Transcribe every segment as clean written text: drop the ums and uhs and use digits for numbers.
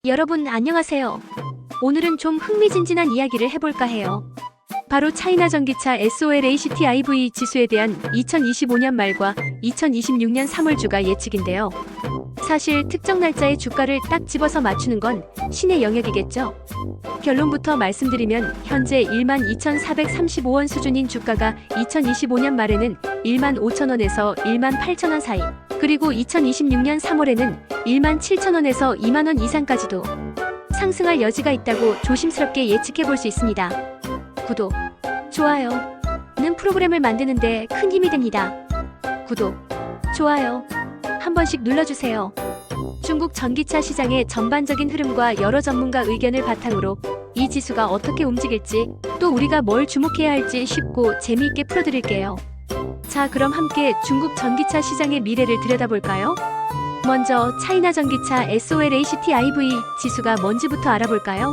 여러분 안녕하세요. 오늘은 좀 흥미진진한 이야기를 해볼까 해요. 바로 차이나 전기차 SOLACT IV 지수에 대한 2025년 말과 2026년 3월 주가 예측인데요. 사실 특정 날짜의 주가를 딱 집어서 맞추는 건 신의 영역이겠죠. 결론부터 말씀드리면 현재 12,435원 수준인 주가가 2025년 말에는 15,000원에서 18,000원 사이, 그리고 2026년 3월에는 17,000원에서 20,000원 이상까지도 상승할 여지가 있다고 조심스럽게 예측해볼 수 있습니다. 구독, 좋아요는 프로그램을 만드는데 큰 힘이 됩니다. 구독, 좋아요 한 번씩 눌러주세요. 중국 전기차 시장의 전반적인 흐름과 여러 전문가 의견을 바탕으로 이 지수가 어떻게 움직일지, 또 우리가 뭘 주목해야 할지 쉽고 재미있게 풀어드릴게요. 자, 그럼 함께 중국 전기차 시장의 미래를 들여다볼까요? 먼저 차이나 전기차 SOLACT IV 지수가 뭔지부터 알아볼까요?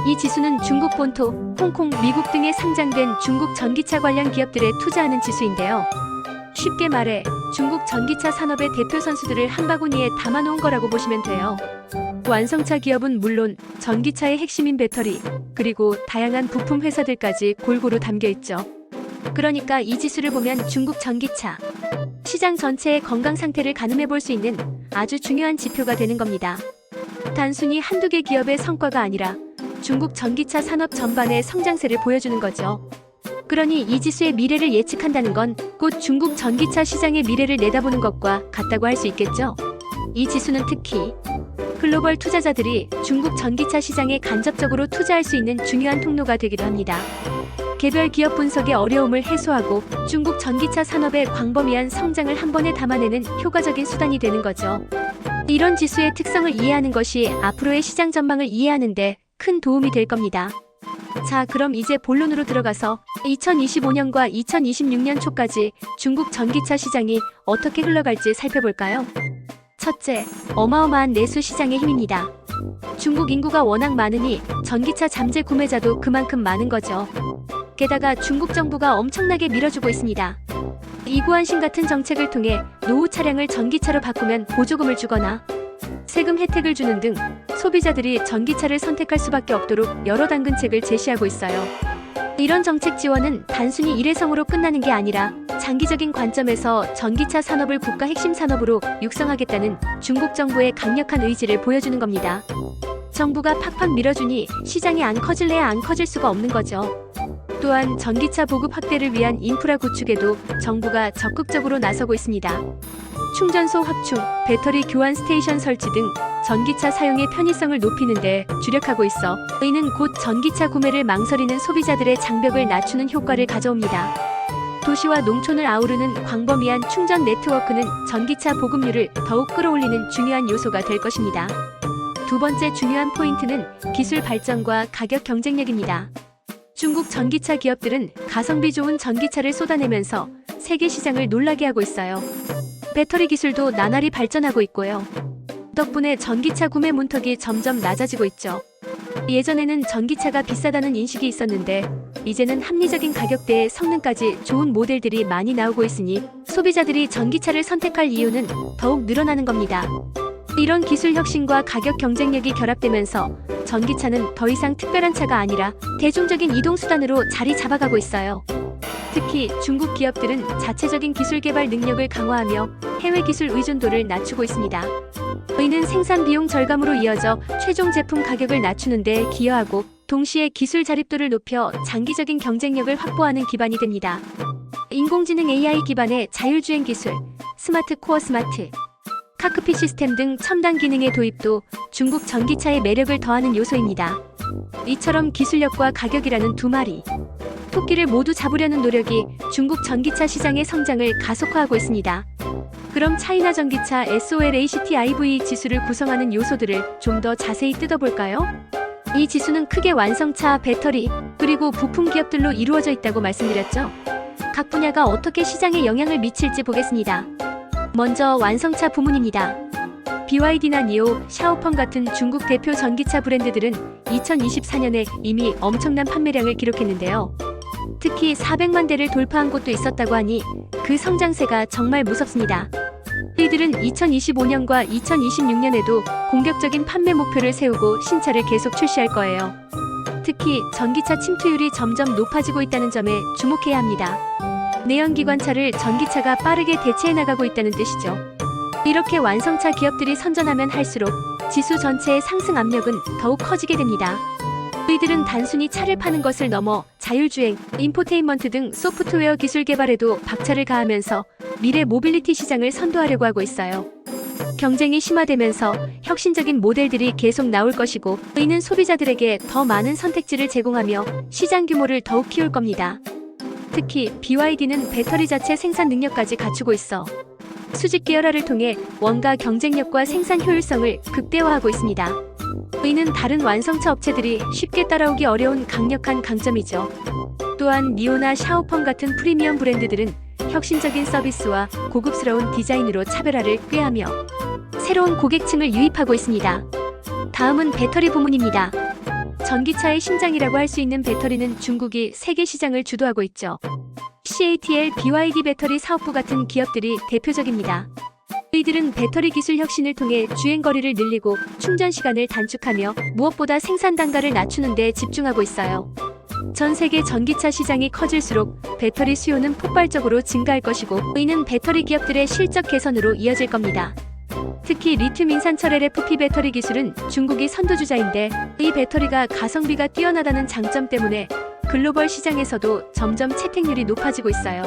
이 지수는 중국 본토, 홍콩, 미국 등에 상장된 중국 전기차 관련 기업들에 투자하는 지수인데요. 쉽게 말해 중국 전기차 산업의 대표 선수들을 한 바구니에 담아놓은 거라고 보시면 돼요. 완성차 기업은 물론 전기차의 핵심인 배터리, 그리고 다양한 부품 회사들까지 골고루 담겨있죠. 그러니까 이 지수를 보면 중국 전기차 시장 전체의 건강 상태를 가늠해 볼 수 있는 아주 중요한 지표가 되는 겁니다. 단순히 한두 개 기업의 성과가 아니라 중국 전기차 산업 전반의 성장세를 보여주는 거죠. 그러니 이 지수의 미래를 예측한다는 건 곧 중국 전기차 시장의 미래를 내다보는 것과 같다고 할 수 있겠죠. 이 지수는 특히 글로벌 투자자들이 중국 전기차 시장에 간접적으로 투자할 수 있는 중요한 통로가 되기도 합니다. 개별 기업 분석의 어려움을 해소하고 중국 전기차 산업의 광범위한 성장을 한 번에 담아내는 효과적인 수단이 되는 거죠. 이런 지수의 특성을 이해하는 것이 앞으로의 시장 전망을 이해하는 데 큰 도움이 될 겁니다. 자, 그럼 이제 본론으로 들어가서 2025년과 2026년 초까지 중국 전기차 시장이 어떻게 흘러갈지 살펴볼까요? 첫째, 어마어마한 내수 시장의 힘입니다. 중국 인구가 워낙 많으니 전기차 잠재 구매자도 그만큼 많은 거죠. 게다가 중국 정부가 엄청나게 밀어주고 있습니다. 이구안신 같은 정책을 통해 노후 차량을 전기차로 바꾸면 보조금을 주거나 세금 혜택을 주는 등 소비자들이 전기차를 선택할 수밖에 없도록 여러 당근책을 제시하고 있어요. 이런 정책 지원은 단순히 일회성으로 끝나는 게 아니라 장기적인 관점에서 전기차 산업을 국가 핵심 산업으로 육성하겠다는 중국 정부의 강력한 의지를 보여주는 겁니다. 정부가 팍팍 밀어주니 시장이 안 커질래야 안 커질 수가 없는 거죠. 또한 전기차 보급 확대를 위한 인프라 구축에도 정부가 적극적으로 나서고 있습니다. 충전소 확충, 배터리 교환 스테이션 설치 등 전기차 사용의 편의성을 높이는 데 주력하고 있어 이는 곧 전기차 구매를 망설이는 소비자들의 장벽을 낮추는 효과를 가져옵니다. 도시와 농촌을 아우르는 광범위한 충전 네트워크는 전기차 보급률을 더욱 끌어올리는 중요한 요소가 될 것입니다. 두 번째 중요한 포인트는 기술 발전과 가격 경쟁력입니다. 중국 전기차 기업들은 가성비 좋은 전기차를 쏟아내면서 세계 시장을 놀라게 하고 있어요. 배터리 기술도 나날이 발전하고 있고요. 덕분에 전기차 구매 문턱이 점점 낮아지고 있죠. 예전에는 전기차가 비싸다는 인식이 있었는데 이제는 합리적인 가격대에 성능까지 좋은 모델들이 많이 나오고 있으니 소비자들이 전기차를 선택할 이유는 더욱 늘어나는 겁니다. 이런 기술 혁신과 가격 경쟁력이 결합되면서 전기차는 더 이상 특별한 차가 아니라 대중적인 이동수단으로 자리 잡아가고 있어요. 특히 중국 기업들은 자체적인 기술 개발 능력을 강화하며 해외 기술 의존도를 낮추고 있습니다. 이는 생산 비용 절감으로 이어져 최종 제품 가격을 낮추는 데 기여하고 동시에 기술 자립도를 높여 장기적인 경쟁력을 확보하는 기반이 됩니다. 인공지능 AI 기반의 자율주행 기술, 스마트 코어 스마트, 카크핏 시스템 등 첨단 기능의 도입도 중국 전기차의 매력을 더하는 요소입니다. 이처럼 기술력과 가격이라는 두 마리 토끼를 모두 잡으려는 노력이 중국 전기차 시장의 성장을 가속화하고 있습니다. 그럼 차이나 전기차 SOLACT IV 지수를 구성하는 요소들을 좀 더 자세히 뜯어볼까요? 이 지수는 크게 완성차, 배터리, 그리고 부품 기업들로 이루어져 있다고 말씀드렸죠. 각 분야가 어떻게 시장에 영향을 미칠지 보겠습니다. 먼저 완성차 부문입니다. BYD나 니오, 샤오펑 같은 중국 대표 전기차 브랜드들은 2024년에 이미 엄청난 판매량을 기록했는데요. 특히 400만 대를 돌파한 곳도 있었다고 하니 그 성장세가 정말 무섭습니다. 이들은 2025년과 2026년에도 공격적인 판매 목표를 세우고 신차를 계속 출시할 거예요. 특히 전기차 침투율이 점점 높아지고 있다는 점에 주목해야 합니다. 내연기관차를 전기차가 빠르게 대체해 나가고 있다는 뜻이죠. 이렇게 완성차 기업들이 선전하면 할수록 지수 전체의 상승 압력은 더욱 커지게 됩니다. 이들은 단순히 차를 파는 것을 넘어 자율주행, 인포테인먼트 등 소프트웨어 기술 개발에도 박차를 가하면서 미래 모빌리티 시장을 선도하려고 하고 있어요. 경쟁이 심화되면서 혁신적인 모델들이 계속 나올 것이고, 이는 소비자들에게 더 많은 선택지를 제공하며 시장 규모를 더욱 키울 겁니다. 특히 BYD는 배터리 자체 생산 능력까지 갖추고 있어 수직 계열화를 통해 원가 경쟁력과 생산 효율성을 극대화하고 있습니다. 이는 다른 완성차 업체들이 쉽게 따라오기 어려운 강력한 강점이죠. 또한 니오나 샤오펑 같은 프리미엄 브랜드들은 혁신적인 서비스와 고급스러운 디자인으로 차별화를 꾀하며 새로운 고객층을 유입하고 있습니다. 다음은 배터리 부문입니다. 전기차의 심장이라고 할 수 있는 배터리는 중국이 세계 시장을 주도하고 있죠. CATL, BYD 배터리 사업부 같은 기업들이 대표적입니다. 이들은 배터리 기술 혁신을 통해 주행거리를 늘리고 충전 시간을 단축하며 무엇보다 생산 단가를 낮추는 데 집중하고 있어요. 전 세계 전기차 시장이 커질수록 배터리 수요는 폭발적으로 증가할 것이고, 이는 배터리 기업들의 실적 개선으로 이어질 겁니다. 특히 리튬 인산철 LFP 배터리 기술은 중국이 선두주자인데, 이 배터리가 가성비가 뛰어나다는 장점 때문에 글로벌 시장에서도 점점 채택률이 높아지고 있어요.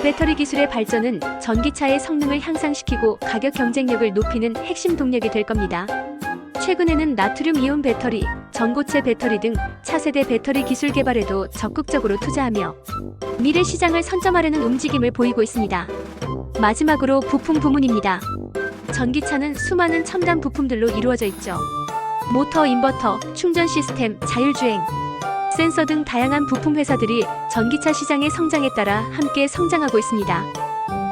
배터리 기술의 발전은 전기차의 성능을 향상시키고 가격 경쟁력을 높이는 핵심 동력이 될 겁니다. 최근에는 나트륨 이온 배터리, 전고체 배터리 등 차세대 배터리 기술 개발에도 적극적으로 투자하며 미래 시장을 선점하려는 움직임을 보이고 있습니다. 마지막으로 부품 부문입니다. 전기차는 수많은 첨단 부품들로 이루어져 있죠. 모터, 인버터, 충전 시스템, 자율주행, 센서 등 다양한 부품 회사들이 전기차 시장의 성장에 따라 함께 성장하고 있습니다.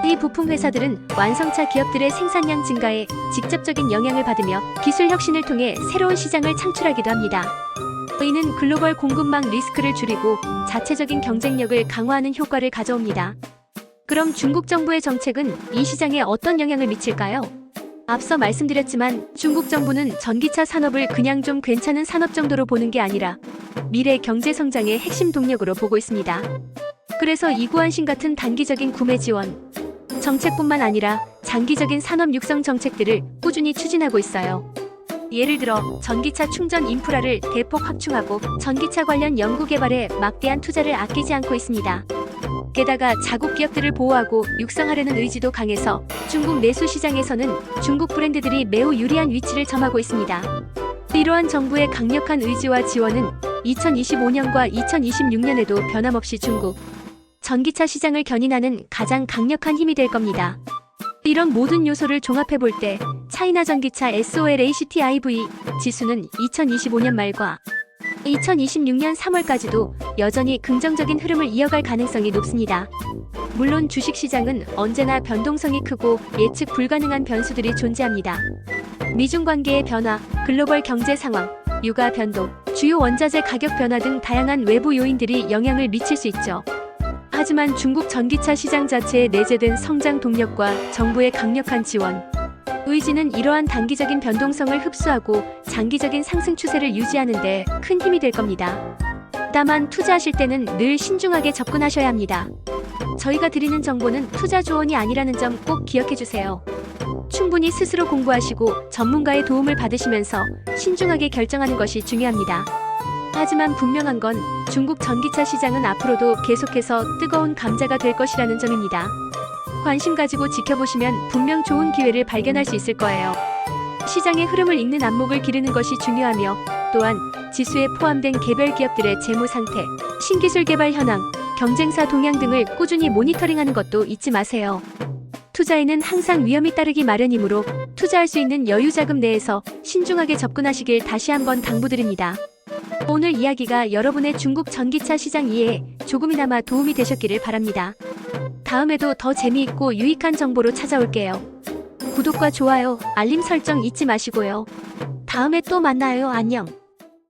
이 부품 회사들은 완성차 기업들의 생산량 증가에 직접적인 영향을 받으며 기술 혁신을 통해 새로운 시장을 창출하기도 합니다. 이는 글로벌 공급망 리스크를 줄이고 자체적인 경쟁력을 강화하는 효과를 가져옵니다. 그럼 중국 정부의 정책은 이 시장에 어떤 영향을 미칠까요? 앞서 말씀드렸지만 중국 정부는 전기차 산업을 그냥 좀 괜찮은 산업 정도로 보는 게 아니라 미래 경제 성장의 핵심 동력으로 보고 있습니다. 그래서 이구안신 같은 단기적인 구매 지원 정책뿐만 아니라 장기적인 산업 육성 정책들을 꾸준히 추진하고 있어요. 예를 들어 전기차 충전 인프라를 대폭 확충하고 전기차 관련 연구 개발에 막대한 투자를 아끼지 않고 있습니다. 게다가 자국 기업들을 보호하고 육성하려는 의지도 강해서 중국 내수 시장에서는 중국 브랜드들이 매우 유리한 위치를 점하고 있습니다. 이러한 정부의 강력한 의지와 지원은 2025년과 2026년에도 변함없이 중국 전기차 시장을 견인하는 가장 강력한 힘이 될 겁니다. 이런 모든 요소를 종합해 볼 때 차이나 전기차 SOLACT IVE 지수는 2025년 말과 2026년 3월까지도 여전히 긍정적인 흐름을 이어갈 가능성이 높습니다. 물론 주식시장은 언제나 변동성이 크고 예측 불가능한 변수들이 존재합니다. 미중 관계의 변화, 글로벌 경제 상황, 유가 변동, 주요 원자재 가격 변화 등 다양한 외부 요인들이 영향을 미칠 수 있죠. 하지만 중국 전기차 시장 자체의 내재된 성장 동력과 정부의 강력한 지원, 의지는 이러한 단기적인 변동성을 흡수하고 장기적인 상승 추세를 유지하는 데 큰 힘이 될 겁니다. 다만 투자하실 때는 늘 신중하게 접근하셔야 합니다. 저희가 드리는 정보는 투자 조언이 아니라는 점 꼭 기억해 주세요. 충분히 스스로 공부하시고 전문가의 도움을 받으시면서 신중하게 결정하는 것이 중요합니다. 하지만 분명한 건 중국 전기차 시장은 앞으로도 계속해서 뜨거운 감자가 될 것이라는 점입니다. 관심 가지고 지켜보시면 분명 좋은 기회를 발견할 수 있을 거예요. 시장의 흐름을 읽는 안목을 기르는 것이 중요하며, 또한 지수에 포함된 개별 기업들의 재무 상태, 신기술 개발 현황, 경쟁사 동향 등을 꾸준히 모니터링하는 것도 잊지 마세요. 투자에는 항상 위험이 따르기 마련이므로 투자할 수 있는 여유 자금 내에서 신중하게 접근하시길 다시 한번 당부드립니다. 오늘 이야기가 여러분의 중국 전기차 시장 이해에 조금이나마 도움이 되셨기를 바랍니다. 다음에도 더 재미있고 유익한 정보로 찾아올게요. 구독과 좋아요, 알림 설정 잊지 마시고요. 다음에 또 만나요. 안녕.